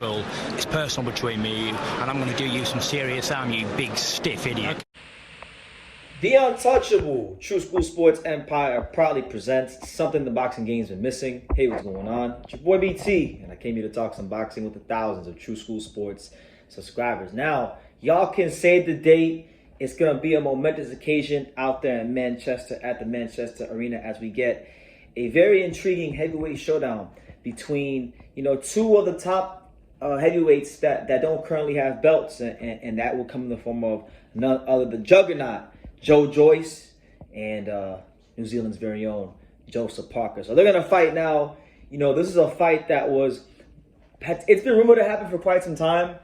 Well, it's personal between me and you, and I'm going to do you some serious harm, you big stiff idiot. The Untouchable True School Sports Empire proudly presents something the boxing game's been missing. Hey, what's going on? It's your boy BT, and I came here to talk some boxing with the thousands of True School Sports subscribers. Now, y'all can save the date. It's going to be a momentous occasion out there in Manchester at the Manchester Arena as we get a very intriguing heavyweight showdown between, two of the top heavyweights that don't currently have belts, and that will come in the form of none other than juggernaut Joyce and New Zealand's very own Joseph Parker. So they're gonna fight now. This is a fight that it's been rumored to happen for quite some time,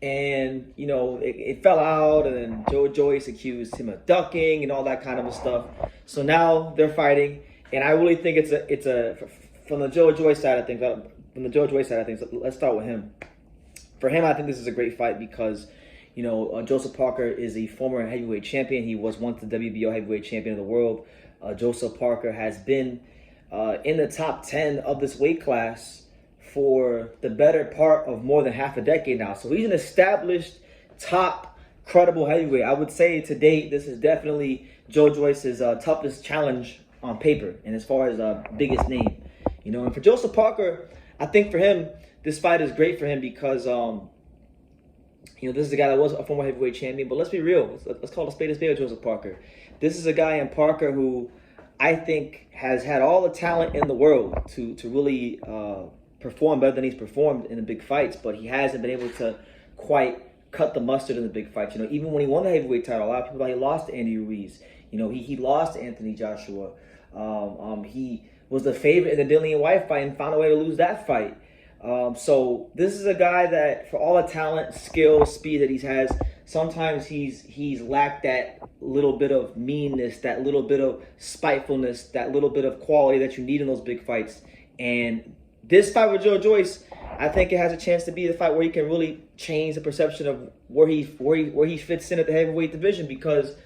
and it fell out, and then Joyce accused him of ducking and all that kind of stuff. So now they're fighting, and I really think it's a from the Joyce side of things. Let's start with him. For him, I think this is a great fight because, Joseph Parker is a former heavyweight champion. He was once the WBO heavyweight champion of the world. Joseph Parker has been in the top 10 of this weight class for the better part of more than half a decade now. So he's an established, top, credible heavyweight. I would say to date, this is definitely Joyce's toughest challenge on paper and as far as biggest name. And for Joseph Parker, I think for him, this fight is great for him because, this is a guy that was a former heavyweight champion. But let's be real. Let's call it a spade with Joseph Parker. This is a guy in Parker who I think has had all the talent in the world to really perform better than he's performed in the big fights. But he hasn't been able to quite cut the mustard in the big fights. Even when he won the heavyweight title, a lot of people thought he lost to Andy Ruiz. He lost to Anthony Joshua. He was the favorite in the Dillian White fight and found a way to lose that fight. So this is a guy that, for all the talent, skill, speed that he has, sometimes he's lacked that little bit of meanness, that little bit of spitefulness, that little bit of quality that you need in those big fights. And this fight with Joyce, I think it has a chance to be the fight where he can really change the perception of where he fits in at the heavyweight division, because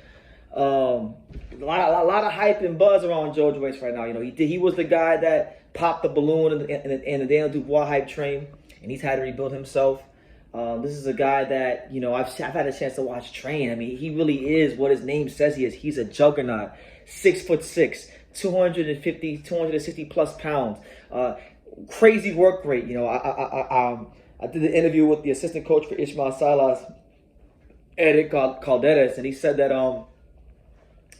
a lot of hype and buzz around Joyce right now. He was the guy that popped the balloon in the Daniel Dubois hype train, and he's had to rebuild himself. This is a guy that I've had a chance to watch train. I mean, he really is what his name says he is. He's a juggernaut, 6'6", 260 plus pounds, crazy work rate. I did an interview with the assistant coach for Ismael Salas, Eric Calderas, and he said that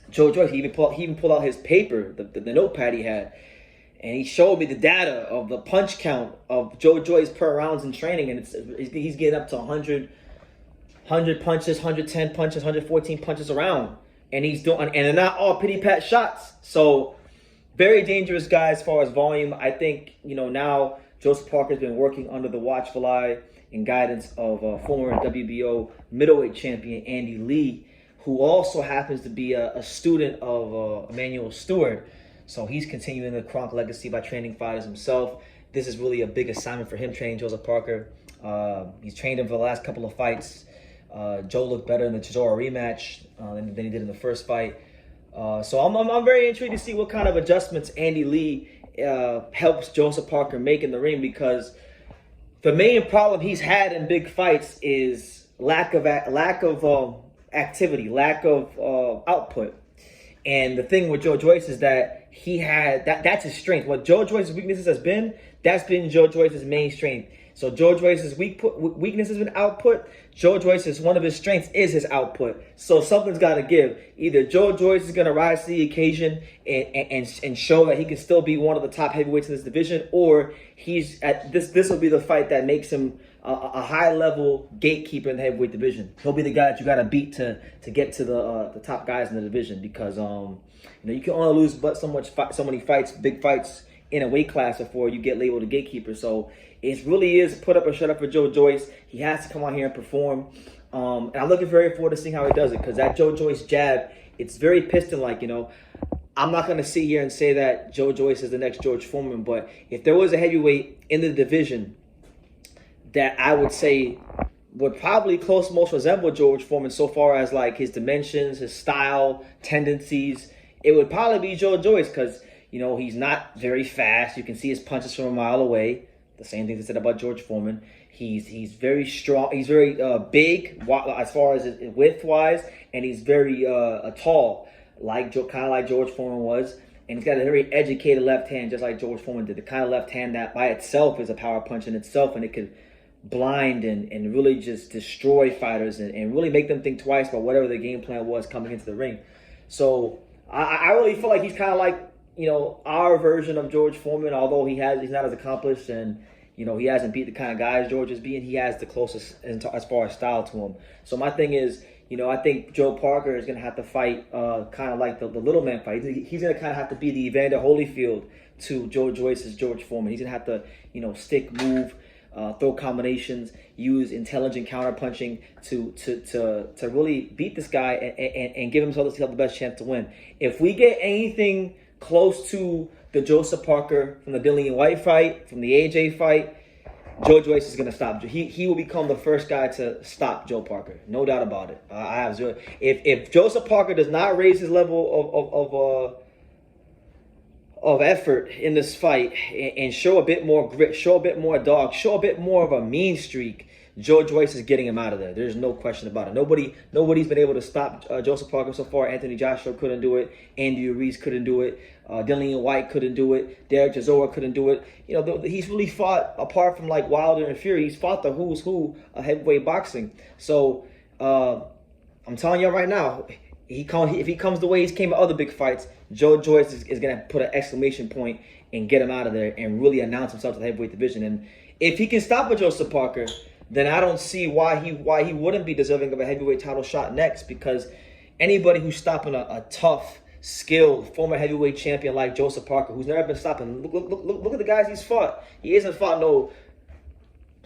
Joyce, he even pulled out his paper, the notepad he had, and he showed me the data of the punch count of Joyce per rounds in training, and he's getting up to 100 punches, 110 punches, 114 punches a round, and they're not all pity pat shots. So very dangerous guy as far as volume. I think now Joseph Parker's been working under the watchful eye and guidance of former WBO middleweight champion Andy Lee, who also happens to be a student of Emmanuel Stewart. So he's continuing the Kronk legacy by training fighters himself. This is really a big assignment for him, training Joseph Parker. He's trained him for the last couple of fights. Joe looked better in the Chisora rematch than he did in the first fight. So I'm very intrigued to see what kind of adjustments Andy Lee helps Joseph Parker make in the ring, because the main problem he's had in big fights is lack of activity, lack of output. And the thing with Joyce is that that's his strength. What Joyce's weaknesses that's been Joyce's main strength. So Joyce's weakness has been output. Joyce's one of his strengths is his output. So something's got to give. Either Joyce is going to rise to the occasion and show that he can still be one of the top heavyweights in this division, or this will be the fight that makes him a high-level gatekeeper in the heavyweight division. He'll be the guy that you got to beat to get to the top guys in the division, because you can only lose so many fights, big fights in a weight class before you get labeled a gatekeeper. So it really is put up or shut up for Joyce. He has to come out here and perform. And I'm looking very forward to seeing how he does it, because that Joyce jab, it's very piston-like. I'm not going to sit here and say that Joyce is the next George Foreman, but if there was a heavyweight in the division that I would say would probably most resemble George Foreman so far as like his dimensions, his style, tendencies, it would probably be Joyce, because he's not very fast. You can see his punches from a mile away. The same thing they said about George Foreman. He's very strong. He's very big as far as width wise, and he's very tall, kind of like George Foreman was. And he's got a very educated left hand, just like George Foreman did. The kind of left hand that by itself is a power punch in itself, and it could blind and really just destroy fighters and really make them think twice about whatever their game plan was coming into the ring. So I really feel like he's kind of like, our version of George Foreman, although he's not as accomplished and, he hasn't beat the kind of guys George is beating. He has the closest as far as style to him. So my thing is, I think Joe Parker is going to have to fight kind of like the little man fight. He's going to kind of have to be the Evander Holyfield to Joe Joyce's George Foreman. He's going to have to, stick, move, throw combinations, use intelligent counterpunching to really beat this guy and give himself the best chance to win. If we get anything close to the Joseph Parker from the Dillian White fight, from the AJ fight, Joe Joyce is going to stop. He will become the first guy to stop Joe Parker. No doubt about it. I have zero. If Joseph Parker does not raise his level of effort in this fight and show a bit more grit, show a bit more dog, show a bit more of a mean streak, Joe Joyce is getting him out of there. There's no question about it. Nobody's been able to stop Joseph Parker so far. Anthony Joshua couldn't do it. Andy Ruiz couldn't do it. Dillian White couldn't do it. Derek Chisora couldn't do it. He's really fought, apart from like Wilder and Fury, he's fought the who's who of heavyweight boxing. So I'm telling you right now, if he comes the way he's came at other big fights, Joe Joyce is going to put an exclamation point and get him out of there and really announce himself to the heavyweight division. And if he can stop a Joseph Parker, then I don't see why he wouldn't be deserving of a heavyweight title shot next, because anybody who's stopping a tough, skilled, former heavyweight champion like Joseph Parker, who's never been stopping, look at the guys he's fought. He hasn't fought no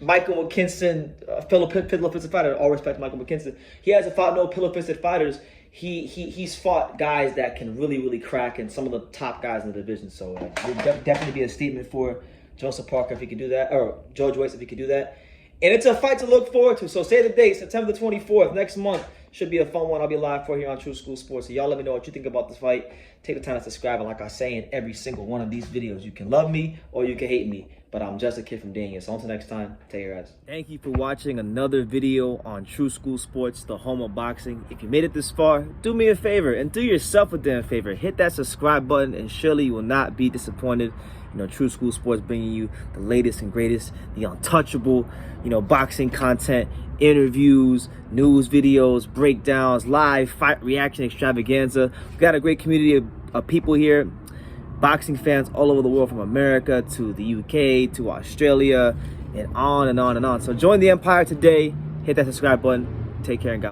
Michael McKinson, pillow-fisted fighter. All respect to Michael McKinson. He hasn't fought no pillow-fisted fighters. He's fought guys that can really crack, and some of the top guys in the division. So it would definitely be a statement for Joseph Parker if he could do that, or Joe Joyce if he could do that. And it's a fight to look forward to. So save the date, September the 24th, next month. Should be a fun one. I'll be live for here on True School Sports. So y'all let me know what you think about this fight. Take the time to subscribe. And like I say in every single one of these videos, you can love me or you can hate me. But I'm just a kid from Daniel. So until next time, take care, guys. Thank you for watching another video on True School Sports, the home of boxing. If you made it this far, do me a favor and do yourself a damn favor. Hit that subscribe button and surely you will not be disappointed. True School Sports bringing you the latest and greatest, the untouchable, boxing content, interviews, news videos, breakdowns, live fight reaction extravaganza. We've got a great community of people here, boxing fans all over the world, from America to the UK to Australia and on and on and on. So join the empire today. Hit that subscribe button. Take care and God.